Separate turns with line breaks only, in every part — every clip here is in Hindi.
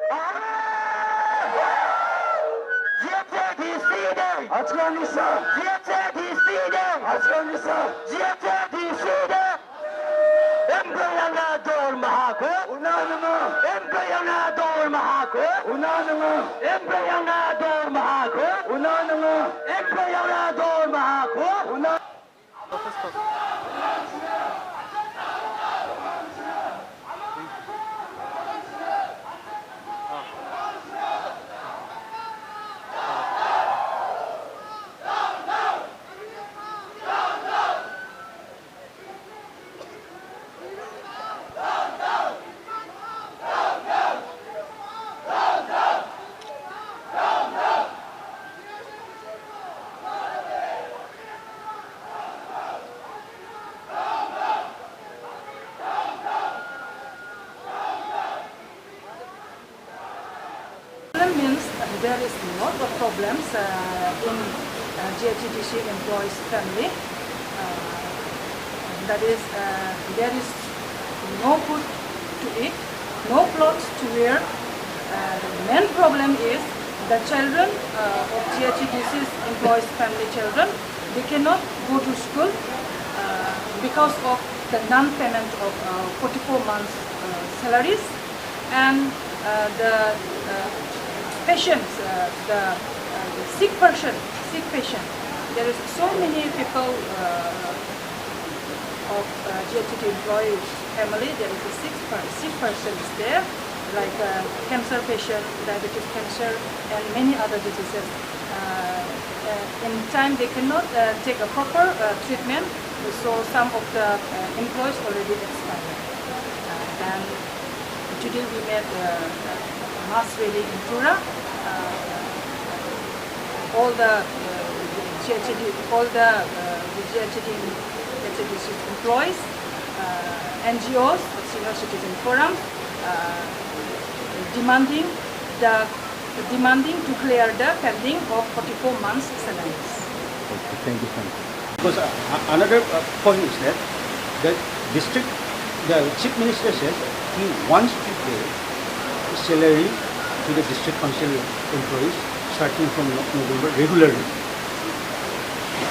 Emperador Mahako, Emperador Mahako, Emperador Mahako, Emperador Mahako.
Means there is a lot of problems in GHTC employees family. That is, there is no food to eat, no clothes to wear. The main problem is the children of GHTC's employees family children, they cannot go to school because of the non-payment of 44 months salaries, and the patients, the sick patient. There is so many people of GHT employees family. There is a sick persons there, like cancer patient, diabetes cancer, and many other diseases. In time they cannot take a proper treatment, so some of the employees already expired. And today we made mass rally in Tura. All the GHD employees, NGOs, Senior Citizen Forum, demanding to clear the pending of 44 months salaries.
Okay, thank you, thank you. Because another point is that the chief minister said he wants to pay salary to the district council employees starting from November regularly.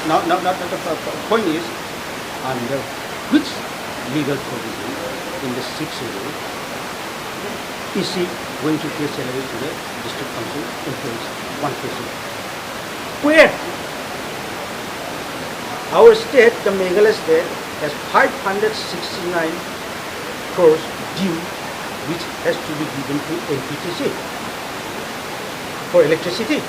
Now the point is, under which legal provision in the 6th schedule is he going to pay salary to the district council employees? One question. Where? Our state, the Meghalaya state, has 569 crores due, which has to be given to NPTC for electricity.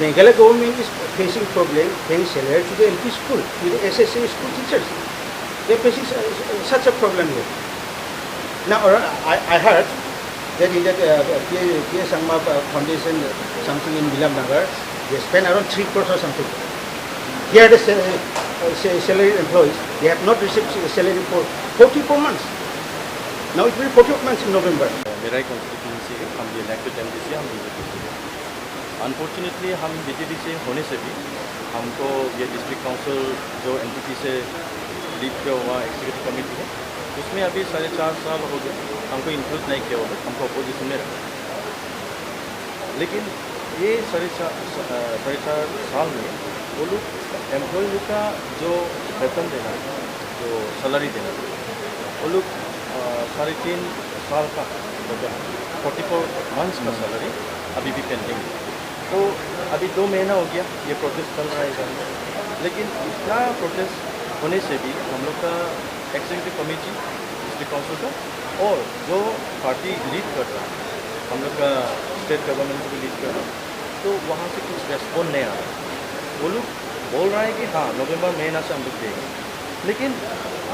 Meghalaya government is facing problem paying salary to the LP school, to the SSA school teachers. They are facing such a problem here. Now, I heard that in that P.A. Sangma Foundation, something in Bilamnagar, they spend around 3 crores or something. Here the salary employees, they have not received salary for 44 months. Now it will be 44 months in November.
मेरा कॉन्स्टिट्यूंसी हम इलेक्टेड एमपी से हम बीजेपी से। अनफॉर्चुनेटली हम बीजेपी से होने से भी हमको ये डिस्ट्रिक्ट काउंसिल जो एनपीपी से लीड किया हुआ एग्जीक्यूटिव कमेटी है, उसमें अभी 4.5 साल हो गए हमको इंक्लूड नहीं किया हुआ, हमको अपोजिशन में रखा। लेकिन ये 4.5 साल में वो लोग एम्प्लॉय का जो वेतन देना है, जो सैलरी देना है, वो लोग 3.5 साल का 44 मंथ्स का सैलरी अभी भी पेंडिंग है। तो अभी 2 महीना हो गया ये प्रोसेस चल रहा है इधर, लेकिन इतना प्रोसेस होने से भी हम लोग का एग्जीक्यूटिव कमेटी डिस्ट्रिक्ट काउंसिल का और जो पार्टी लीड कर रहा है, हम लोग का स्टेट गवर्नमेंट को भी लीड कर रहा है, तो वहाँ से कुछ रेस्पॉन्ड नहीं आ रहा। वो लोग बोल रहा है कि हाँ नवंबर महीना से हम लोग देंगे, लेकिन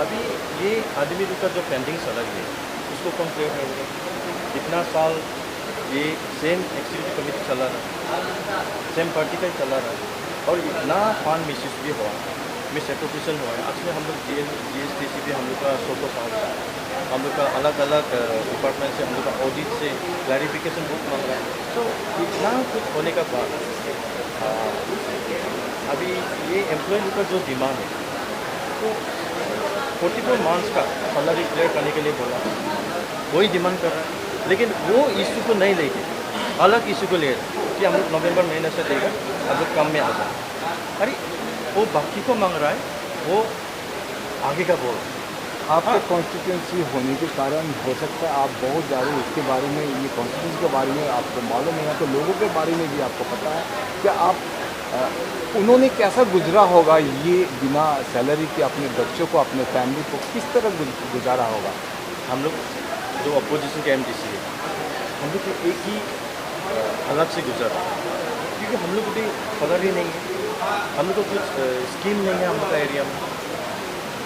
अभी ये आदमी का जो पेंडिंग सैलरी है उसको कम क्लियर करेगा। इतना साल ये सेम एग्जीक्यूटिव कमेटी चला रहा है, सेम पार्टी का ही चला रहा है, और इतना फंड मिसयूज भी हुआ, मिस एप्रोप्रिएशन हुआ है। आज में हम लोग GSTC भी हम लोग का 100 साल, हम लोग का अलग अलग डिपार्टमेंट से हम लोग का ऑडिट से क्लैरिफिकेशन बहुत मांग रहा है। तो इतना कुछ होने का बाद अभी ये एम्प्लॉय का जो डिमांड है तो 44 मंथ्स का सैलरी क्लियर करने के लिए बोला, वही डिमांड कर रहा है। लेकिन वो इशू को नहीं लेके अलग इशू को ले कि हम लोग नवंबर महीने से देगा हम लोग काम में आ जाए। अरे वो बाकी को मांग रहा है, वो आगे का बोल।
आपके कॉन्स्टिट्यूंसी होने के कारण हो सकता है आप बहुत ज़्यादा इसके बारे में, ये कॉन्स्टिट्यूंसी के बारे में आपको मालूम है, तो लोगों के बारे में भी आपको पता है कि आप उन्होंने कैसा गुजरा होगा ये बिना सैलरी के, अपने बच्चों को, अपने फैमिली को किस तरह गुजारा होगा।
हम लोग जो अपोजिशन के MDC है, हम लोग को एक ही अलग से गुजरा, क्योंकि हम लोग को भी पता ही नहीं है, हम लोग को कुछ स्कीम नहीं है हम लोग का एरिया में।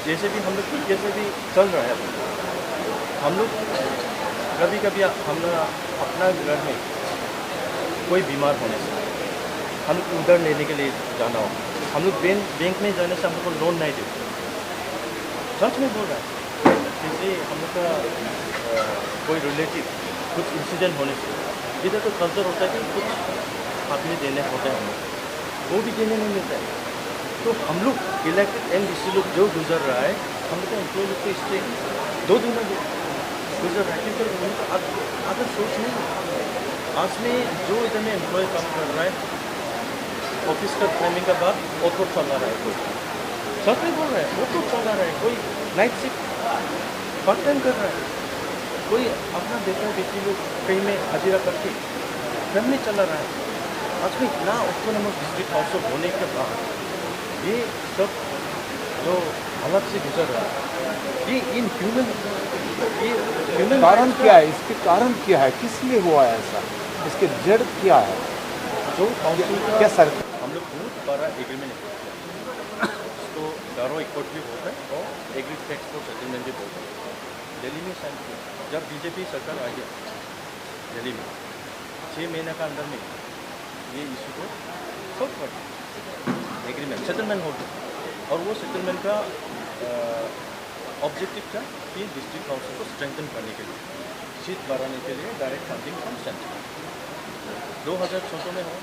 जैसे भी हम लोग जैसे भी चल रहा है, हम लोग कभी कभी हम लोग अपना घर में कोई बीमार होने से हम लोग उधर लेने के लिए जाना हो, हम लोग बैंक में जाने से हम लोग को लोन नहीं देते। सच में बोल रहा है, जैसे हम लोग का कोई रिलेटिव कुछ इंसिडेंट होने से इधर तो कल्चर होता है कि कुछ आदमी देने होते हैं, हम लोग वो भी देने नहीं मिलता है। तो हम लोग इलेक्टेड MDC लोग जो गुजर रहा है, हम लोग का एम्प्लॉय लोग तो इससे 2 दिन में गुजर रहा है, क्योंकि उनका अदर सोच नहीं है। आज में जो इधर में एम्प्लॉय काम कर रहा है, ऑफिस का टाइमिंग का बाद ऑटो चला रहा है, कोई सच में बोल रहा है ऑटो चला रहा है, कोई नाइट शिफ्ट पार्ट टाइम कर रहा है, कोई अपना बेटा बेटी लोग कहीं में हाजिरा करके फैमिली चला रहा है। आज में इतना ऑटोनोमस डिस्ट्रिक्ट काउंसिल होने के बाद ये सब जो अलग से गुजर रहा है, ये इन ह्यूमन
कारण क्या है, इसके कारण क्या है, किस लिए हुआ है ऐसा, इसके जड़ क्या है,
जो काउंसिल का
क्या सर
हम लोग बहुत बड़ा एग्रीमेंट किया, इसको गारो एक्सपोर्ट भी बोलते हैं और एग्री एक्सपोर्ट सेटलमेंट भी बोलते हैं। दिल्ली में साइन किया जब BJP सरकार आ गया दिल्ली में, 6 महीने का अंदर में ये इशू को सॉल्व कर एग्रीमेंट सेटलमेंट हो गया। और वो सेटलमेंट का ऑब्जेक्टिव था कि डिस्ट्रिक्ट काउंसिल को स्ट्रेंथन करने के लिए, सीट बढ़ाने के लिए डायरेक्ट फंडिंग फ्रॉम सेंटर 2014 में हो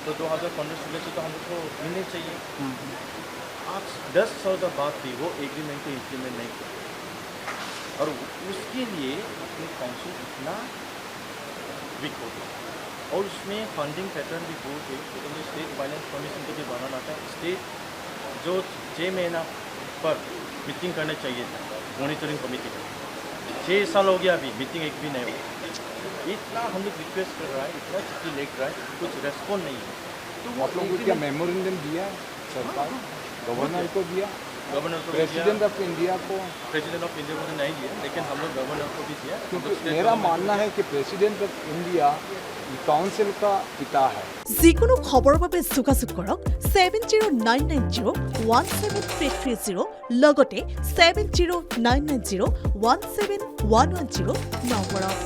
तो 2015-16 से तो हम लोग को मिलने चाहिए। आज 10 साल का बाद भी वो एग्रीमेंट को इम्प्लीमेंट नहीं किया, और उसके लिए अपनी काउंसिल इतना वीक हो गया, और उसमें फंडिंग पैटर्न भी बहुत है। तो स्टेट फाइनेंस कमीशन को भी बनाना था, स्टेट जो 6 महीना पर मीटिंग करना चाहिए था मॉनिटरिंग कमेटी का, 6 साल हो गया अभी मीटिंग एक भी नहीं हुई। इतना हम लोग रिक्वेस्ट कर रहा है, इतना चिट्ठी लिख रहा है, कुछ रेस्पॉन्ड नहीं है। तो
आप लोगों को क्या मेमोरेंडम दिया है सरकार, गवर्नर को दिया,
गवर्नर को
प्रेसिडेंट ऑफ इंडिया को?
प्रेसिडेंट ऑफ इंडिया को नहीं दिया, लेकिन हम लोग गवर्नर को भी दिया,
क्योंकि मेरा मानना है कि प्रेसिडेंट ऑफ इंडिया काउंसिल का पिता है।
যিকোনো খবৰৰ বাবে যোগাযোগ কৰক 7099017330 লগতে 7099017110 নম্বৰত।